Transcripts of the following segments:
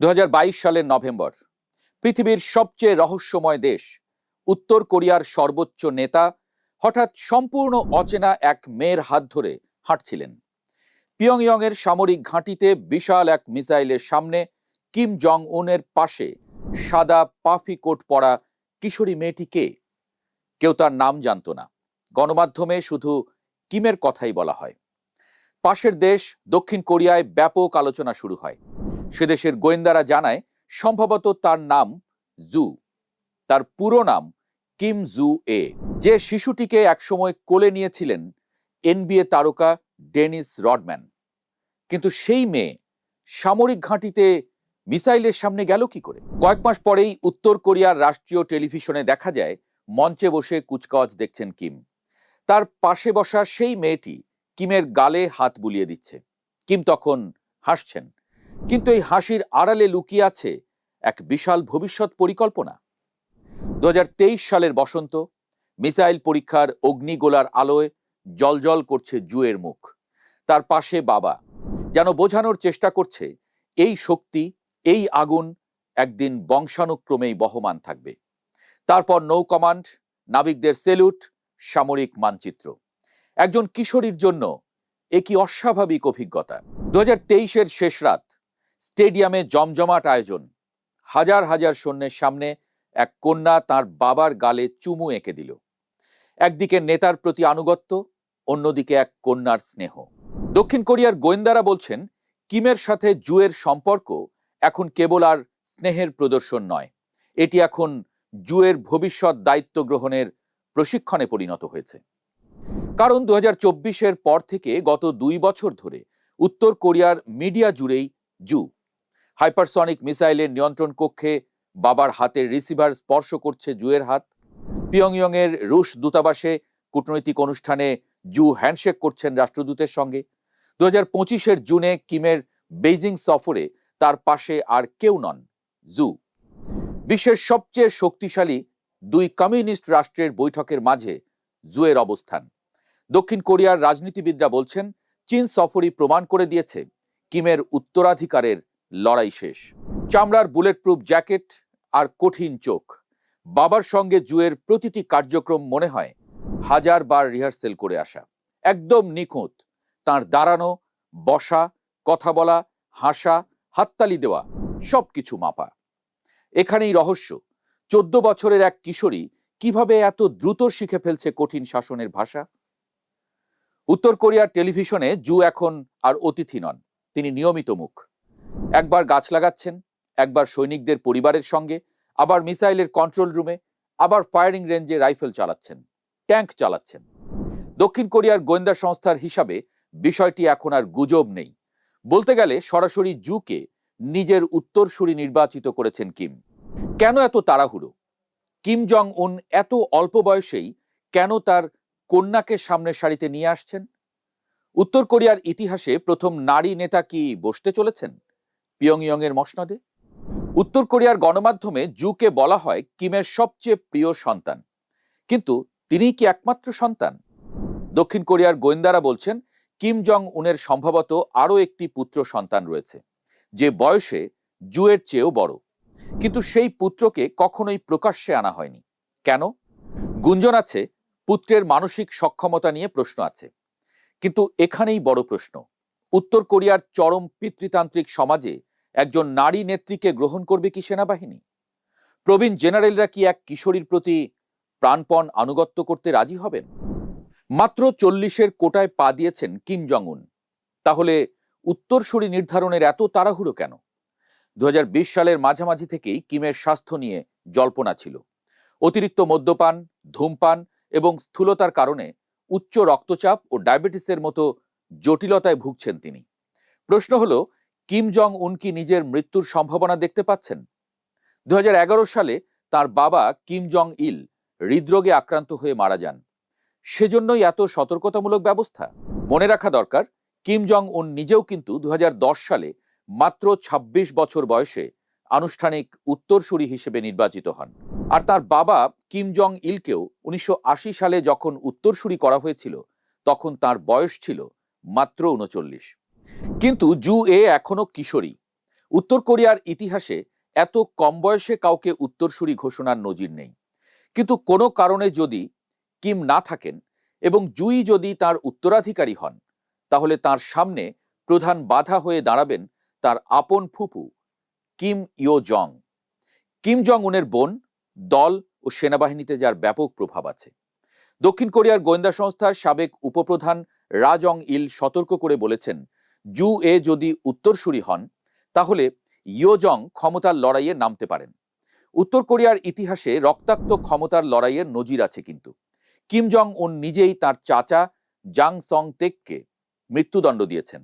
2022 সালের নভেম্বর পৃথিবীর সবচেয়ে রহস্যময় দেশ উত্তর কোরিয়ার সর্বোচ্চ নেতা হঠাৎ সম্পূর্ণ অচেনা এক মেয়ের হাত ধরে হাঁটছিলেন। পিয়ংইয়ং এর সামরিক ঘাঁটিতে বিশাল এক মিসাইলের সামনে কিম জং উনের পাশে সাদা পাফি কোট পরা কিশোরী মেয়েটি কে? কেউ তার নাম জানত না। গণমাধ্যমে শুধু কিমের কথাই বলা হয়। পাশের দেশ দক্ষিণ কোরিয়ায় ব্যাপক আলোচনা শুরু হয়। সে দেশের গোয়েন্দারা জানায় সম্ভবত তার নাম জু। তার পুরো নাম কিম জু এ। যে শিশুটিকে একসময় কোলে নিয়েছিলেন এনবিএ তারকা ডেনিস রডম্যান। কিন্তু সেই মেয়ে সামরিক ঘাঁটিতে মিসাইলের সামনে গেল কি করে? কয়েক মাস পরেই উত্তর কোরিয়ার রাষ্ট্রীয় টেলিভিশনে দেখা যায় মঞ্চে বসে কুচকাওয়াজ দেখছেন কিম। তার পাশে বসা সেই মেয়েটি কিমের গালে হাত বুলিয়ে দিচ্ছে। কিম তখন হাসছেন, কিন্তু এই হাসির আড়ালে লুকিয়ে আছে এক বিশাল ভবিষ্যৎ পরিকল্পনা। 2023 সালের বসন্ত, মিসাইল পরীক্ষার অগ্নিগোলার আলোয় জলজল করছে জুয়ের মুখ। তার পাশে বাবা, যেন বোঝানোর চেষ্টা করছে এই শক্তি, এই আগুন একদিন বংশানুক্রমেই বহমান থাকবে। তারপর নৌ কমান্ড, নাবিকদের সেলুট, সামরিক মানচিত্র। একজন কিশোরীর জন্য এ কি অস্বাভাবিক অভিজ্ঞতা। 2023-এর শেষ রাত, স্টেডিয়ামে জমজমাট আয়োজন। হাজার হাজার সৈন্যের সামনে এক কন্যা তার বাবার গালে চুমু এঁকে দিল। একদিকে নেতার প্রতি আনুগত্য, অন্যদিকে এক কন্যার স্নেহ। দক্ষিণ কোরিয়ার গোয়েন্দারা বলছেন কিমের সাথে জুয়ের সম্পর্ক এখন কেবল আর স্নেহের প্রদর্শন নয়, এটি এখন জুয়ের ভবিষ্যৎ দায়িত্ব গ্রহণের প্রশিক্ষণে পরিণত হয়েছে। কারণ 2024-এর পর থেকে গত 2 বছর ধরে উত্তর কোরিয়ার মিডিয়া জুড়েই জু। হাইপারসনিক মিসাইলের নিয়ন্ত্রণ কক্ষে বাবার হাতের রিসিভার স্পর্শ করছে জুয়ের হাত। পিয়ংইয়ং এর রুশ দূতাবাসে কূটনৈতিক অনুষ্ঠানে জু হ্যান্ডশেক করছেন রাষ্ট্রদূতের সঙ্গে। 2025-এর জুনে কিমের বেইজিং সফরে তার পাশে আর কেউ নন, জু। বিশ্বের সবচেয়ে শক্তিশালী 2 কমিউনিস্ট রাষ্ট্রের বৈঠকের মাঝে জুয়ের অবস্থান। দক্ষিণ কোরিয়ার রাজনীতিবিদরা বলছেন চীন সফরই প্রমাণ করে দিয়েছে কিমের উত্তরাধিকারের লড়াই শেষ। চামড়ার বুলেটপ্রুফ জ্যাকেট আর কঠিন চোখ, বাবার সঙ্গে জুয়ের প্রতিটি কার্যক্রম মনে হয় 1000 বার রিহার্সেল করে আসা। একদম নিখুঁত। তার দাঁড়ানো, বসা, কথা বলা, হাসা, হাততালি দেওয়া, সবকিছু মাপা। এখানেই রহস্য, 14 বছরের এক কিশোরী কিভাবে এত দ্রুত শিখে ফেলছে কঠিন শাসনের ভাষা। উত্তর কোরিয়ার টেলিভিশনে জু এখন আর অতিথি নন, তিনি নিয়মিত মুখ। একবার গাছ লাগাচ্ছেন, একবার সৈনিকদের পরিবারের সঙ্গে, আবার মিসাইলের কন্ট্রোল রুমে, আবার ফায়ারিং রেঞ্জে রাইফেল চালাচ্ছেন, ট্যাঙ্ক চালাচ্ছেন। দক্ষিণ কোরিয়ার গোয়েন্দা সংস্থার হিসাবে বিষয়টি এখন আর গুজব নেই। বলতে গেলে সরাসরি জুকে নিজের উত্তরসূরি নির্বাচিত করেছেন কিম। কেন এত তাড়াহুড়ো? কিম জং উন এত অল্প বয়সেই কেন তার কন্যাকে সামনের সারিতে নিয়ে আসছেন? উত্তর কোরিয়ার ইতিহাসে প্রথম নারী নেতা কি বসতে চলেছেন পিয়ংইয়ং এর মসনদে? উত্তর কোরিয়ার গণমাধ্যমে জুকে বলা হয় কিমের সবচেয়ে প্রিয় সন্তান, কিন্তু তিনিই কি একমাত্র সন্তান? দক্ষিণ কোরিয়ার গোয়েন্দারা বলছেন কিম জং উনের সম্ভবত আরও একটি পুত্র সন্তান রয়েছে, যে বয়সে জুয়ের চেয়েও বড়। কিন্তু সেই পুত্রকে কখনোই প্রকাশ্যে আনা হয়নি। কেন? গুঞ্জন আছে পুত্রের মানসিক সক্ষমতা নিয়ে প্রশ্ন আছে। কিন্তু এখানেই বড় প্রশ্ন, উত্তর কোরিয়ার চরম পিতৃতান্ত্রিক সমাজে একজন নারী নেত্রীকে গ্রহণ করবে কি সেনাবাহিনী? প্রবীণ জেনারেলরা কি এক কিশোরীর প্রতি প্রাণপণ আনুগত্য করতে রাজি হবেন? মাত্র 40-এর কোটায় পা দিয়েছেন কিম জং উন। তাহলে উত্তরসূরি নির্ধারণের এত তাড়াহুড়ো কেন? 2020 সালের মাঝামাঝি থেকেই কিমের স্বাস্থ্য নিয়ে জল্পনা ছিল। অতিরিক্ত মদ্যপান, ধূমপান এবং স্থূলতার কারণে উচ্চ রক্তচাপ ও ডায়াবেটিসের মতো জটিলতায় ভুগছেন তিনি। প্রশ্ন হলো, কিম জং উন কি নিজের মৃত্যুর সম্ভাবনা দেখতে পাচ্ছেন? 2011 সালে তার বাবা কিম জং ইল হৃদরোগে আক্রান্ত হয়ে মারা যান। সেজন্যই এত সতর্কতামূলক ব্যবস্থা। মনে রাখা দরকার, কিম জং উন নিজেও কিন্তু 2010 সালে মাত্র 26 বছর বয়সে আনুষ্ঠানিক উত্তরসূরি হিসেবে নির্বাচিত হন। আর তার বাবা কিম জং ইলকেও 1980 সালে যখন উত্তরসূরি করা হয়েছিল তখন তার বয়স ছিল মাত্র 39। কিন্তু জু এ এখনো কিশোরী। উত্তর কোরিয়ার ইতিহাসে এত কম বয়সে কাউকে উত্তরসূরি ঘোষণার নজির নেই। কিন্তু কোনো কারণে যদি কিম না থাকেন এবং জুই যদি তার উত্তরাধিকারী হন, তাহলে তার সামনে প্রধান বাধা হয়ে দাঁড়াবেন তার আপন ফুফু কিম ইয়ো জং। কিম জং উনের বোন, দল ও সেনাবাহিনীতে যার ব্যাপক প্রভাব আছে। দক্ষিণ কোরিয়ার গোয়েন্দা সংস্থার সাবেক উপপ্রধান রা জং ইল সতর্ক করে বলেছেন, জু এ যদি উত্তরসূরি হন, তাহলে ইয়ো জং ক্ষমতার লড়াইয়ে নামতে পারেন। উত্তর কোরিয়ার ইতিহাসে রক্তাক্ত ক্ষমতার লড়াইয়ের নজির আছে, কিন্তু কিম জং উন নিজেই তার চাচা জাং সং তেককে মৃত্যুদণ্ড দিয়েছেন।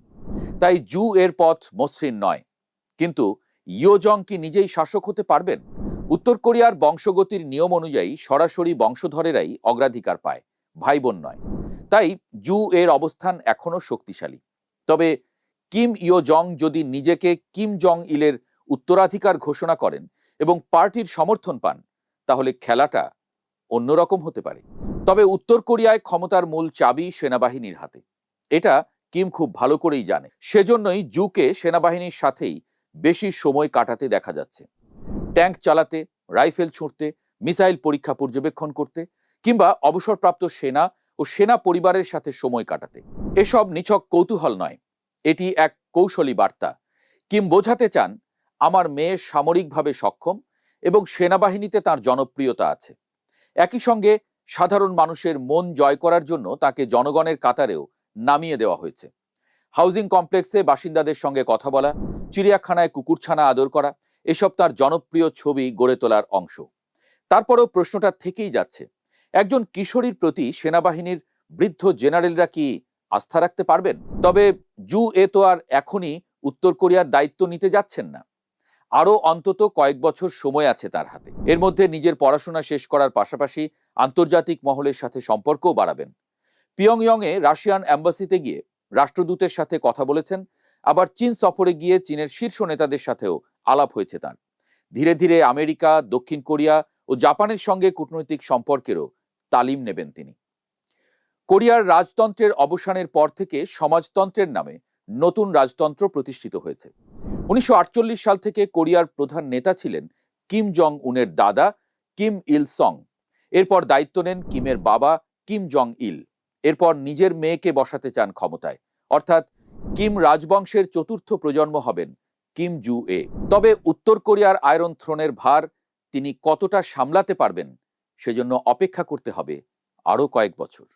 তাই জু এর পথ মসৃণ নয়। কিন্তু ইয়ো জং কি নিজেই শাসক হতে পারবেন? উত্তর কোরিয়ার বংশগতির নিয়ম অনুযায়ী সরাসরি বংশধরেরাই অগ্রাধিকার পায়, ভাই বোন নয়। তাই জু এর অবস্থান এখনো শক্তিশালী। তবে কিম ইয়ো জং যদি নিজেকে কিম জং ইলের উত্তরাধিকার ঘোষণা করেন এবং পার্টির সমর্থন পান, তাহলে খেলাটা অন্যরকম হতে পারে। তবে উত্তর কোরিয়ায় ক্ষমতার মূল চাবি সেনাবাহিনীর হাতে। এটা কিম খুব ভালো করেই জানে। সেজন্যই জুকে সেনাবাহিনীর সাথেই বেশি সময় কাটাতে দেখা যাচ্ছে। ট্যাঙ্ক চালাতে, রাইফেল ছুঁড়তে, মিসাইল পরীক্ষা পর্যবেক্ষণ করতে, কিংবা অবসরপ্রাপ্ত সেনা ও সেনা পরিবারের সাথে সময় কাটাতে। এসব নিছক কৌতূহল নয়, এটি এক কৌশলী বার্তা। কিম বোঝাতে চান, আমার মেয়ে সামরিকভাবে সক্ষম এবং সেনাবাহিনীতে তার জনপ্রিয়তা আছে। একই সঙ্গে সাধারণ মানুষের মন জয় করার জন্য তাকে জনগণের কাতারেও নামিয়ে দেওয়া হয়েছে। হাউজিং কমপ্লেক্সে বাসিন্দাদের সঙ্গে কথা বলা, চিড়িয়াখানায় কুকুরছানা আদর করা, এসব তার জনপ্রিয় ছবি গড়ে তোলার অংশ। তারপরেও প্রশ্নটা থেকেই যাচ্ছে, একজন কিশোরীর প্রতি সেনাবাহিনীর বৃদ্ধ জেনারেলরা কি আস্থা রাখতে পারবেন? তবে জু এ তো আর এখনই উত্তর কোরিয়ার দায়িত্ব নিতে যাচ্ছেন না। আরও অন্তত কয়েক বছর সময় আছে তার হাতে। এর মধ্যে নিজের পড়াশোনা শেষ করার পাশাপাশি আন্তর্জাতিক মহলের সাথে সম্পর্কও বাড়াবেন। পিয়ংইয়ংয়ে রাশিয়ান অ্যাম্বাসিতে গিয়ে রাষ্ট্রদূতের সাথে কথা বলেছেন। আবার চীন সফরে গিয়ে চীনের শীর্ষ নেতাদের সাথেও আলাপ হয়েছে তার। ধীরে ধীরে আমেরিকা, দক্ষিণ কোরিয়া ও জাপানের সঙ্গে কূটনৈতিক সম্পর্কেরও তালিম নেবেন তিনি। কোরিয়ার রাজতন্ত্রের অবসানের পর থেকে সমাজতন্ত্রের নামে নতুন রাজতন্ত্র প্রতিষ্ঠিত হয়েছে। 1948 সাল থেকে কোরিয়ার প্রধান নেতা ছিলেন কিম জং উনের দাদা কিম ইল সং। এরপর দায়িত্ব নেন কিমের বাবা কিম জং ইল। এরপর নিজের মেয়েকে বসাতে চান ক্ষমতায়, অর্থাৎ কিম রাজবংশের চতুর্থ প্রজন্ম হবেন কিম জু এ। তবে উত্তর কোরিয়ার আয়রন থ্রোনের ভার তিনি কতটা সামলাতে পারবেন, সেজন্য অপেক্ষা করতে হবে আরও কয়েক বছর।